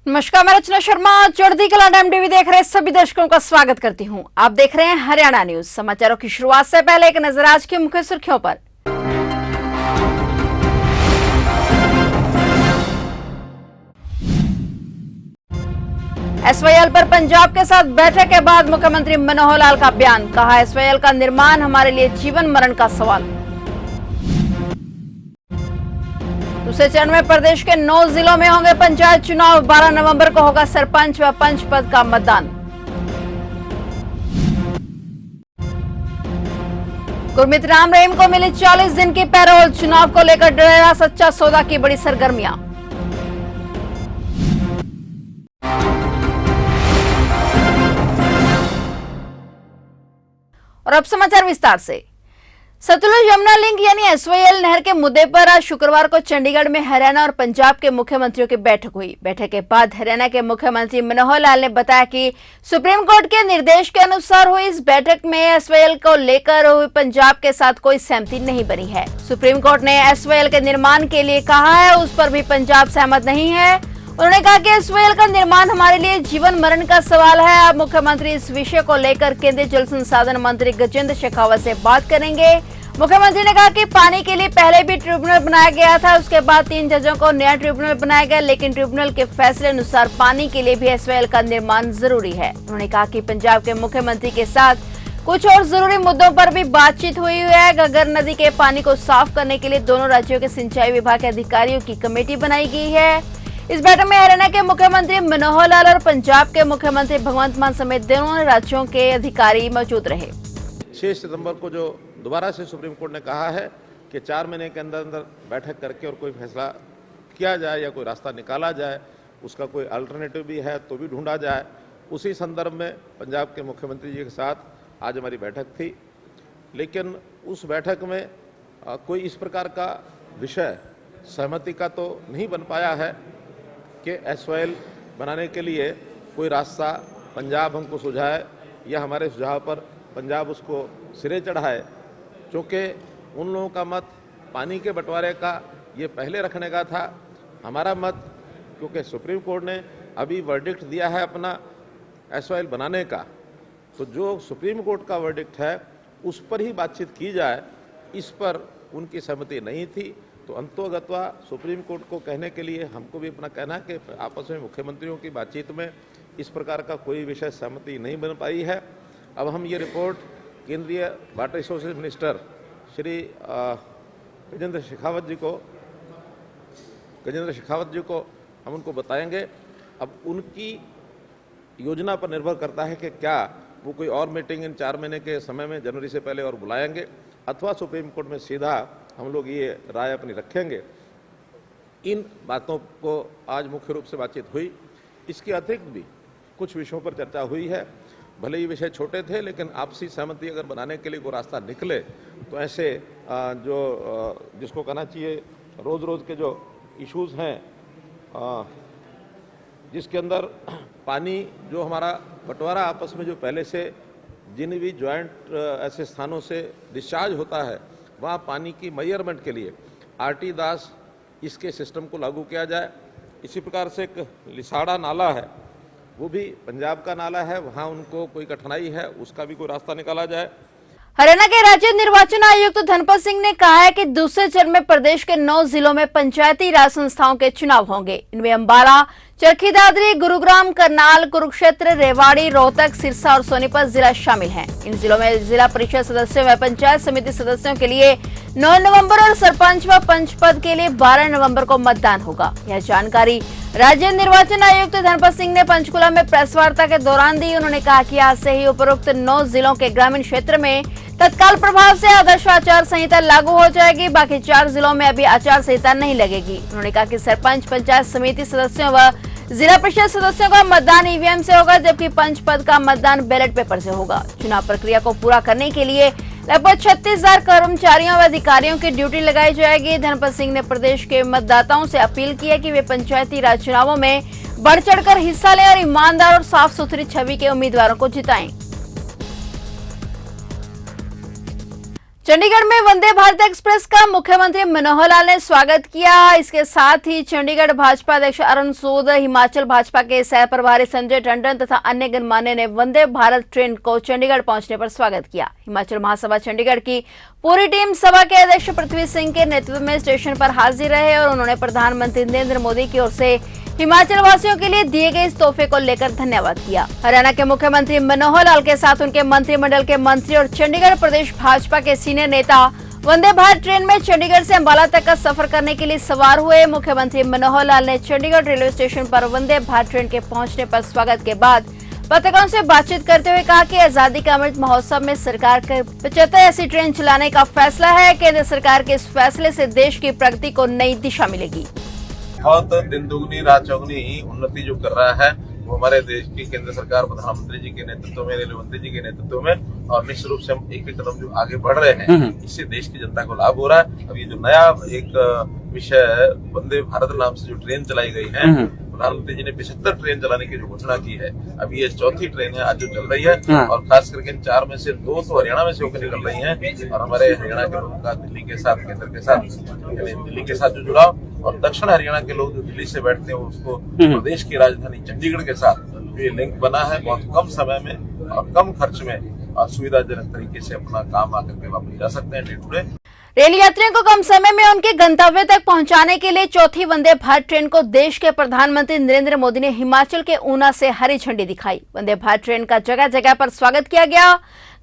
नमस्कार, मैं रचना शर्मा चढ़ती कला टाइम टीवी देख रहे सभी दर्शकों का स्वागत करती हूं। आप देख रहे हैं हरियाणा न्यूज। समाचारों की शुरुआत से पहले एक नजर आज की मुख्य सुर्खियों पर। एसवाईएल पर पंजाब के साथ बैठक के बाद मुख्यमंत्री मनोहर लाल का बयान, कहा एसवाईएल का निर्माण हमारे लिए जीवन मरण का सवाल। दूसरे चरण में प्रदेश के 9 जिलों में होंगे पंचायत चुनाव। 12 नवंबर को होगा सरपंच व पंच पद का मतदान। गुरमीत राम रहीम को मिली 40 दिन की पैरोल। चुनाव को लेकर डरेगा सच्चा सौदा की बड़ी सरगर्मियां। और अब समाचार विस्तार से। सतलुज यमुना लिंक यानी एसवाईएल नहर के मुद्दे पर आज शुक्रवार को चंडीगढ़ में हरियाणा और पंजाब के मुख्यमंत्रियों की बैठक हुई। बैठक के बाद हरियाणा के मुख्यमंत्री मनोहर लाल ने बताया कि सुप्रीम कोर्ट के निर्देश के अनुसार हुई इस बैठक में एसवाईएल को लेकर हुई पंजाब के साथ कोई सहमति नहीं बनी है। सुप्रीम कोर्ट ने एसवाईएल के निर्माण के लिए कहा है, उस पर भी पंजाब सहमत नहीं है। उन्होंने कहा कि एसवाईएल का निर्माण हमारे लिए जीवन मरण का सवाल है। अब मुख्यमंत्री इस विषय को लेकर केंद्रीय जल संसाधन मंत्री गजेंद्र शेखावत से बात करेंगे। मुख्यमंत्री ने कहा कि पानी के लिए पहले भी ट्रिब्यूनल बनाया गया था, उसके बाद 3 जजों को नया ट्रिब्यूनल बनाया गया, लेकिन ट्रिब्यूनल के फैसले अनुसार पानी के लिए भी एसवाईएल का निर्माण जरूरी है। उन्होंने कहा कि पंजाब के मुख्यमंत्री के साथ कुछ और जरूरी मुद्दों पर भी बातचीत हुई है। घग्गर नदी के पानी को साफ करने के लिए दोनों राज्यों के सिंचाई विभाग के अधिकारियों की कमेटी बनाई गई है। इस बैठक में हरियाणा के मुख्यमंत्री मनोहर लाल और पंजाब के मुख्यमंत्री भगवंत मान समेत दोनों राज्यों के अधिकारी मौजूद रहे। 6 सितंबर को जो दोबारा से सुप्रीम कोर्ट ने कहा है कि 4 महीने के अंदर अंदर बैठक करके और कोई फैसला किया जाए या कोई रास्ता निकाला जाए, उसका कोई अल्टरनेटिव भी है तो भी ढूंढा जाए। उसी संदर्भ में पंजाब के मुख्यमंत्री जी के साथ आज हमारी बैठक थी, लेकिन उस बैठक में कोई इस प्रकार का विषय सहमति का तो नहीं बन पाया है कि एसवाईएल बनाने के लिए कोई रास्ता पंजाब हमको सुझाए या हमारे सुझाव पर पंजाब उसको सिरे चढ़ाए, क्योंकि उन लोगों का मत पानी के बंटवारे का ये पहले रखने का था। हमारा मत, क्योंकि सुप्रीम कोर्ट ने अभी वर्डिक्ट दिया है अपना एसवाईएल बनाने का, तो जो सुप्रीम कोर्ट का वर्डिक्ट है उस पर ही बातचीत की जाए, इस पर उनकी सहमति नहीं थी। तो अंतोगत्वा सुप्रीम कोर्ट को कहने के लिए हमको भी अपना कहना है कि आपस में मुख्यमंत्रियों की बातचीत में इस प्रकार का कोई विषय सहमति नहीं बन पाई है। अब हम ये रिपोर्ट केंद्रीय water resources minister Shri Gajendra Shekhawat ji को हम उनको बताएंगे। अब उनकी योजना पर निर्भर करता है कि क्या वो कोई और मीटिंग इन 4 महीने के समय में जनवरी से पहले और बुलाएंगे, अथवा सुप्रीम कोर्ट में सीधा हम लोग ये राय अपनी रखेंगे। इन बातों को आज मुख्य रूप से बातचीत हुई। इसके अतिरिक्त भी कुछ विषयों पर चर्चा हुई है। भले ही विषय छोटे थे, लेकिन आपसी सहमति अगर बनाने के लिए कोई रास्ता निकले तो ऐसे जिसको कहना चाहिए रोज़ रोज़ के जो इश्यूज़ हैं, जिसके अंदर पानी जो हमारा बंटवारा आपस में जो पहले से जिन भी ज्वाइंट ऐसे स्थानों से डिस्चार्ज होता है, वहाँ पानी की मेजरमेंट के लिए आरटी दास इसके सिस्टम को लागू किया जाए। इसी प्रकार से एक लिसाड़ा नाला है, वो भी पंजाब का नाला है, वहाँ उनको कोई कठिनाई है, उसका भी कोई रास्ता निकाला जाए। हरियाणा के राज्य निर्वाचन आयुक्त धनपत सिंह ने कहा है कि दूसरे चरण में प्रदेश के 9 जिलों में पंचायती राज संस्थाओं के चुनाव होंगे। इनमें अंबाला, चरखी दादरी, गुरुग्राम, करनाल, कुरुक्षेत्र, रेवाड़ी, रोहतक, सिरसा और सोनीपत जिला शामिल हैं। इन जिलों में जिला परिषद सदस्यों व पंचायत समिति सदस्यों के लिए 9 नवंबर और सरपंच व पंच पद के लिए 12 नवंबर को मतदान होगा। यह जानकारी राज्य निर्वाचन आयुक्त धनपत सिंह ने पंचकुला में प्रेस वार्ता के दौरान दी। उन्होंने कहा कि आज से ही उपरोक्त 9 जिलों के ग्रामीण क्षेत्र में तत्काल प्रभाव से आदर्श आचार संहिता लागू हो जाएगी। बाकी 4 जिलों में अभी आचार संहिता नहीं लगेगी। उन्होंने कहा कि सरपंच, पंचायत समिति सदस्यों व जिला परिषद सदस्यों का मतदान ईवीएम से होगा, जबकि पंच पद का मतदान बैलेट पेपर से होगा। चुनाव प्रक्रिया को पूरा करने के लिए लगभग 36,000 कर्मचारियों व अधिकारियों की ड्यूटी लगाई जाएगी। धनपत सिंह ने प्रदेश के मतदाताओं से अपील की है कि वे पंचायती राज चुनावों में बढ़ चढ़कर हिस्सा लें और ईमानदार और साफ सुथरी छवि के उम्मीदवारों को जिताएं। चंडीगढ़ में वंदे भारत एक्सप्रेस का मुख्यमंत्री मनोहर लाल ने स्वागत किया। इसके साथ ही चंडीगढ़ भाजपा अध्यक्ष अरुण सूद, हिमाचल भाजपा के सह प्रभारी संजय टंडन तथा अन्य गणमान्य ने वंदे भारत ट्रेन को चंडीगढ़ पहुंचने पर स्वागत किया। हिमाचल महासभा चंडीगढ़ की पूरी टीम सभा के अध्यक्ष पृथ्वी सिंह के नेतृत्व में स्टेशन पर हाजिर रहे और उन्होंने प्रधानमंत्री नरेंद्र मोदी की ओर से हिमाचल वासियों के लिए दिए गए इस तोहफे को लेकर धन्यवाद किया। हरियाणा के मुख्यमंत्री मनोहर लाल के साथ उनके मंत्रिमंडल के मंत्री और चंडीगढ़ प्रदेश भाजपा के सीनियर नेता वंदे भारत ट्रेन में चंडीगढ़ से अंबाला तक का सफर करने के लिए सवार हुए। मुख्यमंत्री मनोहर लाल ने चंडीगढ़ रेलवे स्टेशन पर वंदे भारत ट्रेन के पहुंचने पर स्वागत के बाद पत्रकारों से बातचीत करते हुए कहा कि आजादी का अमृत महोत्सव में सरकार के 75 ऐसी ट्रेन चलाने का फैसला है। केंद्र सरकार के इस फैसले से देश की प्रगति को नई दिशा मिलेगी। बहुत दिन दुगनी रात चौगनी उन्नति जो कर रहा है वो हमारे देश की केंद्र सरकार प्रधानमंत्री जी के नेतृत्व में, रेलवे मंत्री जी के नेतृत्व में, और निश्चित रूप से हम एक एक कदम जो आगे बढ़ रहे हैं इससे देश की जनता को लाभ हो रहा है। अब ये जो नया एक विषय है वंदे भारत नाम से जो ट्रेन चलाई गई है, प्रधानमंत्री जी ने 75 ट्रेन चलाने की जो घोषणा की है, अभी ये चौथी ट्रेन है आज जो चल रही है और खास करके इन 4 में से 2 तो हरियाणा में से होकर निकल रही हैं और हमारे हरियाणा के लोगों का दिल्ली के साथ, केंद्र के साथ, यानी दिल्ली के साथ जो जुड़ाव और दक्षिण हरियाणा के लोग जो दिल्ली से बैठते हैं उसको प्रदेश की राजधानी चंडीगढ़ के साथ ये लिंक बना है। बहुत कम समय में और कम खर्च में और सुविधाजनक तरीके से अपना काम आकर के वापस जा सकते हैं डे टू डे। रेल यात्रियों को कम समय में उनके गंतव्य तक पहुंचाने के लिए चौथी वंदे भारत ट्रेन को देश के प्रधानमंत्री नरेंद्र मोदी ने हिमाचल के ऊना से हरी झंडी दिखाई। वंदे भारत ट्रेन का जगह जगह पर स्वागत किया गया।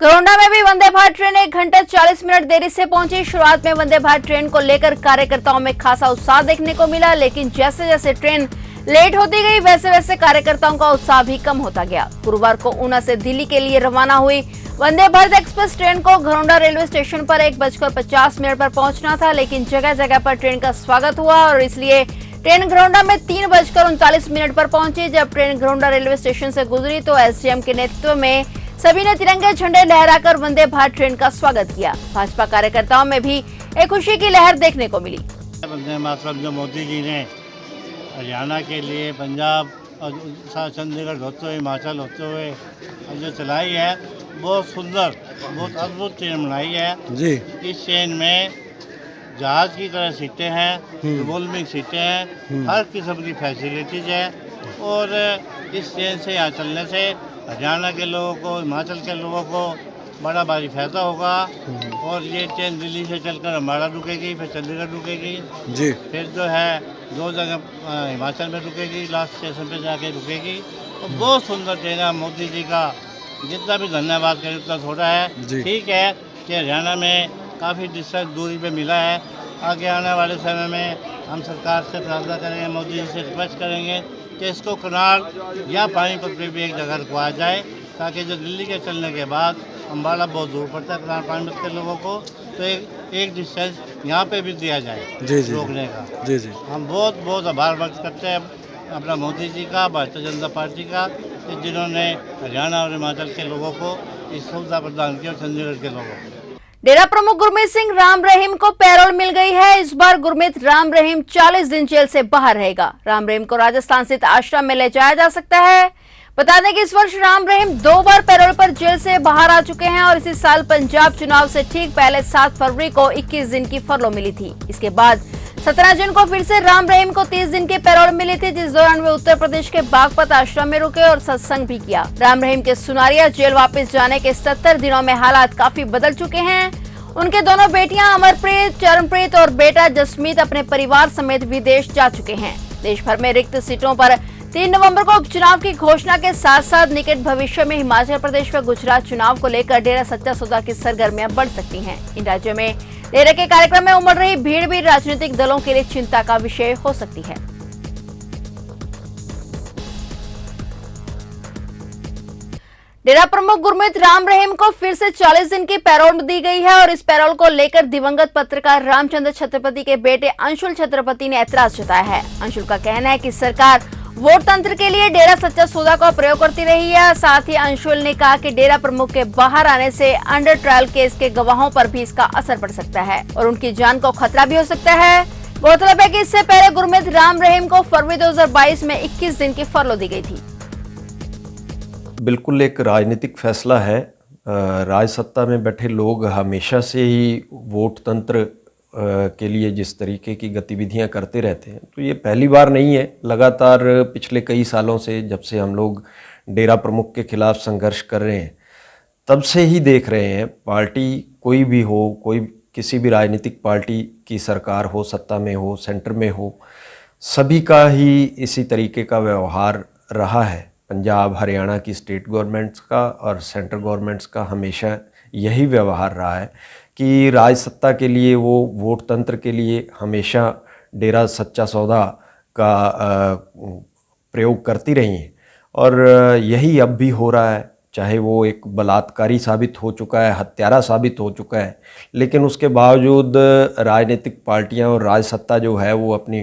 घरोंडा में भी वंदे भारत ट्रेन 1 घंटा 40 मिनट देरी से पहुंची। शुरुआत में वंदे भारत ट्रेन को लेकर कार्यकर्ताओं में खासा उत्साह देखने को मिला, लेकिन जैसे जैसे ट्रेन लेट होती गई वैसे वैसे कार्यकर्ताओं का उत्साह भी कम होता गया। गुरुवार को ऊना से दिल्ली के लिए रवाना हुई वंदे भारत एक्सप्रेस ट्रेन को घरोंडा रेलवे स्टेशन पर 1:50 पर पहुंचना था, लेकिन जगह जगह पर ट्रेन का स्वागत हुआ और इसलिए ट्रेन घरोंडा में 3:39 पर पहुंची। जब ट्रेन घरोंडा रेलवे स्टेशन से गुजरी तो एसडीएम के नेतृत्व में सभी ने तिरंगे झंडे लहराकर वंदे भारत ट्रेन का स्वागत किया। भाजपा कार्यकर्ताओं में भी एक खुशी की लहर देखने को मिली। वंदे मातरम जो मोदी जी ने हरियाणा के लिए, पंजाब और चंडीगढ़ होते हुए, हिमाचल होते हुए जो चलाई है, बहुत सुंदर, बहुत अद्भुत ट्रेन बनाई है जी। इस ट्रेन में जहाज की तरह सीटें हैं, रिवॉल्विंग सीटें हैं, हर किस्म की फैसिलिटीज है और इस ट्रेन से यहाँ चलने से हरियाणा के लोगों को, हिमाचल के लोगों को बड़ा भारी फायदा होगा। और ये ट्रेन दिल्ली से चलकर अम्बाला रुकेगी, फिर चंडीगढ़ रुकेगी जी, फिर जो है 2 जगह हिमाचल में रुकेगी, लास्ट स्टेशन पे जाके रुकेगी। तो बहुत सुंदर ट्रेन है। मोदी जी का जितना भी धन्यवाद करें उतना थोड़ा है। ठीक है कि हरियाणा में काफ़ी डिस्टेंस दूरी पे मिला है। आगे आने वाले समय में हम सरकार से प्रार्थना करेंगे, मोदी जी से रिक्वेस्ट करेंगे कि इसको कनाल या पानीपत पे भी एक जगह रखवाया जाए, ताकि जो दिल्ली के चलने के बाद अम्बाला बहुत दूर पड़ता है कनाल पानीपत के लोगों को, तो एक डिस्टेंस यहाँ पे भी दिया जाए जी रोकने का। जी जी, हम बहुत बहुत आभार व्यक्त करते हैं अपना मोदी जी का, भारतीय जनता पार्टी का, कि जिन्होंने हरियाणा और हिमाचल के लोगों को इस सुविधा प्रदान की और चंडीगढ़ के लोगों को। डेरा प्रमुख गुरमीत सिंह राम रहीम को पैरोल मिल गई है। इस बार गुरमीत राम रहीम 40 दिन जेल से बाहर रहेगा। राम रहीम को राजस्थान स्थित आश्रम में ले जाया जा सकता है। बता दें कि इस वर्ष राम रहीम 2 बार पैरोल पर जेल से बाहर आ चुके हैं और इसी साल पंजाब चुनाव से ठीक पहले 7 फरवरी को 21 दिन की फरलो मिली थी। इसके बाद 17 जून को फिर से राम रहीम को 30 दिन की पैरोल मिली थी, जिस दौरान वे उत्तर प्रदेश के बागपत आश्रम में रुके और सत्संग भी किया। राम रहीम के सुनारिया जेल वापस जाने के 70 दिनों में हालात काफी बदल चुके हैं। उनके दोनों बेटियां अमरप्रीत, चरणप्रीत और बेटा जसमीत अपने परिवार समेत विदेश जा चुके हैं। देश भर में रिक्त सीटों पर 3 नवंबर को उपचुनाव की घोषणा के साथ साथ निकट भविष्य में हिमाचल प्रदेश व गुजरात चुनाव को लेकर डेरा सच्चा सौदा की सरगर्मियां बढ़ सकती हैं। इन राज्यों में डेरा के कार्यक्रम में उमड़ रही भीड़ भी राजनीतिक दलों के लिए चिंता का विषय हो सकती है। डेरा प्रमुख गुरमीत राम रहीम को फिर से 40 दिन की पैरोल दी गई है और इस पैरोल को लेकर दिवंगत पत्रकार रामचंद्र छत्रपति के बेटे अंशुल छत्रपति ने ऐतराज जताया है। अंशुल का कहना है कि सरकार वोट तंत्र के लिए डेरा सच्चा सौदा का प्रयोग करती रही है। साथ ही अंशुल ने कहा कि डेरा प्रमुख के बाहर आने से अंडर ट्रायल केस के गवाहों पर भी इसका असर पड़ सकता है और उनकी जान को खतरा भी हो सकता है। गौरतलब है कि इससे पहले गुरमीत राम रहीम को फरवरी 2022 में 21 दिन की फरलो दी गई थी। बिल्कुल एक राजनीतिक फैसला है राज सत्ता में बैठे लोग हमेशा से ही वोट तंत्र के लिए जिस तरीके की गतिविधियां करते रहते हैं, तो ये पहली बार नहीं है। लगातार पिछले कई सालों से, जब से हम लोग डेरा प्रमुख के खिलाफ संघर्ष कर रहे हैं, तब से ही देख रहे हैं, पार्टी कोई भी हो, कोई किसी भी राजनीतिक पार्टी की सरकार हो, सत्ता में हो, सेंटर में हो, सभी का ही इसी तरीके का व्यवहार रहा है। पंजाब हरियाणा की स्टेट गवर्नमेंट्स का और सेंट्रल गवर्नमेंट्स का हमेशा यही व्यवहार रहा है कि राज सत्ता के लिए वो वोट तंत्र के लिए हमेशा डेरा सच्चा सौदा का प्रयोग करती रही हैं, और यही अब भी हो रहा है। चाहे वो एक बलात्कारी साबित हो चुका है, हत्यारा साबित हो चुका है, लेकिन उसके बावजूद राजनीतिक पार्टियां और राज सत्ता जो है वो अपनी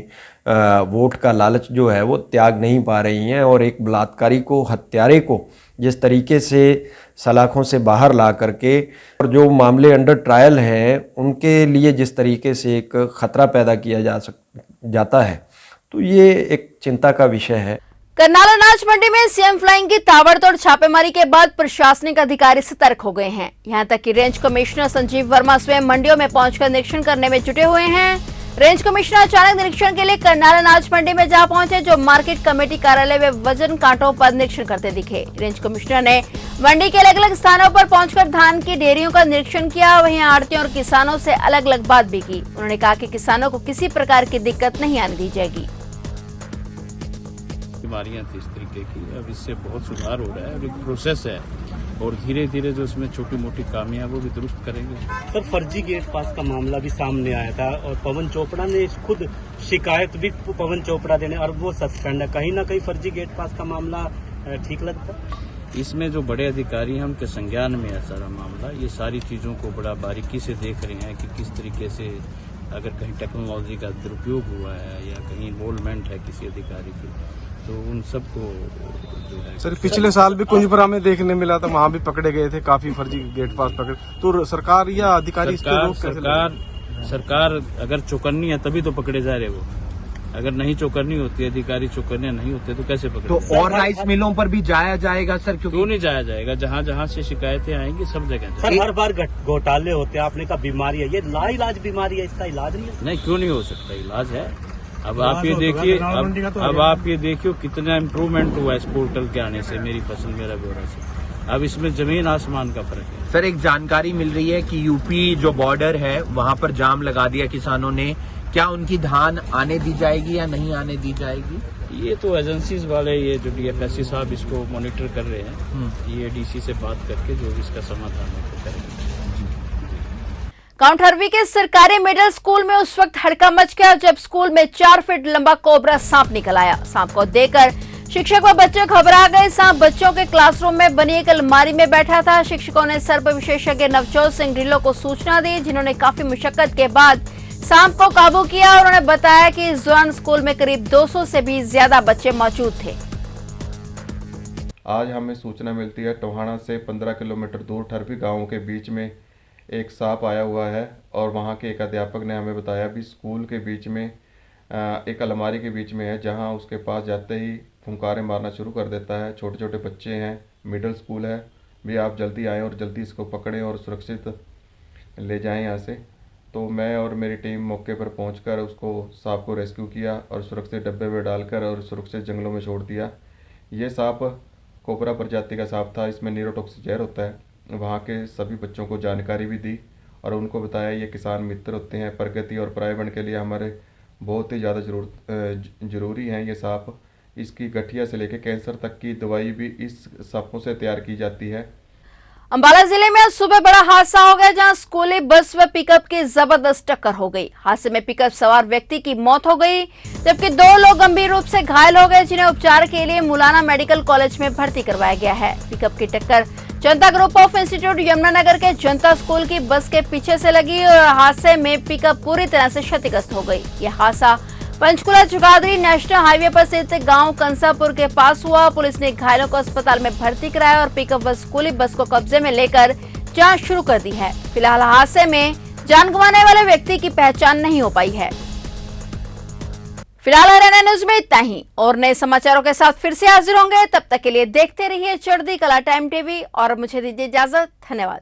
वोट का लालच जो है वो त्याग नहीं पा रही हैं, और एक बलात्कारी को, हत्यारे को जिस तरीके से सलाखों से बाहर ला करके, और जो मामले अंडर ट्रायल हैं उनके लिए जिस तरीके से एक खतरा पैदा किया जाता है, तो ये एक चिंता का विषय है। करनाल अनाज मंडी में सीएम फ्लाइंग की ताबड़तोड़ छापेमारी के बाद प्रशासनिक अधिकारी सतर्क हो गए हैं। यहां तक कि रेंज कमिश्नर संजीव वर्मा स्वयं मंडियों में पहुंचकर निरीक्षण करने में जुटे हुए हैं। रेंज कमिश्नर अचानक निरीक्षण के लिए करनाल अनाज मंडी में जा पहुंचे, जो मार्केट कमेटी कार्यालय में वजन कांटों पर निरीक्षण करते दिखे। रेंज कमिश्नर ने मंडी के अलग अलग स्थानों पर पहुंचकर धान की डेयरियों का निरीक्षण किया। वहीं आड़तियों और किसानों से अलग अलग बात भी की। उन्होंने कहा कि किसानों को किसी प्रकार की दिक्कत नहीं आने दी जाएगी। बीमारियां थी इस तरीके की, अब इससे बहुत सुधार हो रहा है, अब एक प्रोसेस है, और धीरे धीरे जो इसमें छोटी मोटी खामियां वो भी दुरुस्त करेंगे। सर, फर्जी गेट पास का मामला भी सामने आया था और पवन चोपड़ा ने खुद शिकायत भी पवन चोपड़ा देने, और वो सस्पेंड है। कहीं ना कहीं फर्जी गेट पास का मामला ठीक लगता है? इसमें जो बड़े अधिकारी हैं उनके संज्ञान में है सारा मामला। ये सारी चीजों को बड़ा बारीकी से देख रहे हैं कि किस तरीके से अगर कहीं टेक्नोलॉजी का दुरुपयोग हुआ है या कहीं इन्वॉल्वमेंट है किसी अधिकारी की, तो उन सबको जो है। सर, पिछले साल भी कुंजपुरा में देखने मिला था, वहाँ भी पकड़े गए थे काफी फर्जी गेट पास पकड़े। तो सरकार या अधिकारी सरकार अगर चौकन्नी है तभी तो पकड़े जा रहे। वो अगर नहीं चौकन्नी होती, अधिकारी चौकन्ने नहीं होते तो कैसे पकड़े? तो और राइस मिलों पर भी जाया जाएगा सर? क्यों नहीं जाया जाएगा? जहाँ जहाँ से शिकायतें आएंगी सब जगह। सर, हर बार घोटाले होते हैं, आपने कहा बीमारी है, ये लाइलाज बीमारी है, इसका इलाज नहीं है? नहीं, क्यों नहीं हो सकता, इलाज है। अब आप ये देखिए, अब आप ये देखिए कितना इम्प्रूवमेंट हुआ इस पोर्टल के आने से, मेरी फसल मेरा ब्यौरा से। अब इसमें जमीन आसमान का फर्क है। सर, एक जानकारी मिल रही है कि यूपी जो बॉर्डर है वहाँ पर जाम लगा दिया किसानों ने। क्या उनकी धान आने दी जाएगी या नहीं आने दी जाएगी? ये तो एजेंसीज वाले, ये जो डीएफएससी साहब इसको मॉनिटर कर रहे हैं, ये डीसी से बात करके जो इसका समाधान है वो करेंगे। काउंट हरवी के सरकारी मिडिल स्कूल में उस वक्त हड़का मच गया जब स्कूल में 4 फीट लंबा कोबरा सांप निकल आया। सांप को देखकर शिक्षक व बच्चे घबरा गए। सांप बच्चों के क्लासरूम में बनी एक अलमारी में बैठा था। शिक्षकों ने सर्प विशेषज्ञ नवजोत सिंह ढिल्लों को सूचना दी, जिन्होंने काफी मुशक्कत के बाद सांप को काबू किया। उन्होंने बताया कि इस दौरान स्कूल में करीब 200 से भी ज्यादा बच्चे मौजूद थे। आज हमें सूचना मिलती है टोहाना से 15 किलोमीटर दूर ठरवी गांव के बीच में एक सांप आया हुआ है, और वहां के एक अध्यापक ने हमें बताया भी स्कूल के बीच में एक अलमारी के बीच में है, जहां उसके पास जाते ही फुंकारे मारना शुरू कर देता है। छोटे छोटे बच्चे हैं, मिडिल स्कूल है, भी आप जल्दी आएँ और जल्दी इसको पकड़ें और सुरक्षित ले जाएं यहाँ से। तो मैं और मेरी टीम मौके पर पहुंचकर उसको सांप को रेस्क्यू किया और सुरक्षित डब्बे में डालकर और सुरक्षित जंगलों में छोड़ दिया। ये सांप कोबरा प्रजाति का सांप था, इसमें न्यूरोटॉक्सिक जहर होता है। वहाँ के सभी बच्चों को जानकारी भी दी और उनको बताया ये किसान मित्र होते हैं, प्रगति और पर्यावरण के लिए हमारे बहुत ही ज़्यादा ज़रूरी हैं ये सांप। इसकी गठिया से लेकर कैंसर तक की दवाई भी इस सांपों से तैयार की जाती है। अंबाला जिले में आज सुबह बड़ा हादसा हो गया, जहां स्कूली बस व पिकअप की जबरदस्त टक्कर हो गई। हादसे में पिकअप सवार व्यक्ति की मौत हो गई, जबकि 2 लोग गंभीर रूप से घायल हो गए, जिन्हें उपचार के लिए मुलाना मेडिकल कॉलेज में भर्ती करवाया गया है। पिकअप की टक्कर जनता ग्रुप ऑफ इंस्टीट्यूट यमुनानगर के जनता स्कूल की बस के पीछे से लगी और हादसे में पिकअप पूरी तरह से क्षतिग्रस्त हो गई। यह हादसा पंचकुला जुगादरी नेशनल हाईवे पर स्थित गांव कंसापुर के पास हुआ। पुलिस ने घायलों को अस्पताल में भर्ती कराया और पिकअप व स्कूली बस को कब्जे में लेकर जांच शुरू कर दी है। फिलहाल हादसे में जान गंवाने वाले व्यक्ति की पहचान नहीं हो पाई है। फिलहाल हरियाणा न्यूज में इतना ही, और नए समाचारों के साथ फिर से हाजिर होंगे। तब तक के लिए देखते रहिए चढ़ती कला टाइम टीवी और मुझे दीजिए इजाजत। धन्यवाद।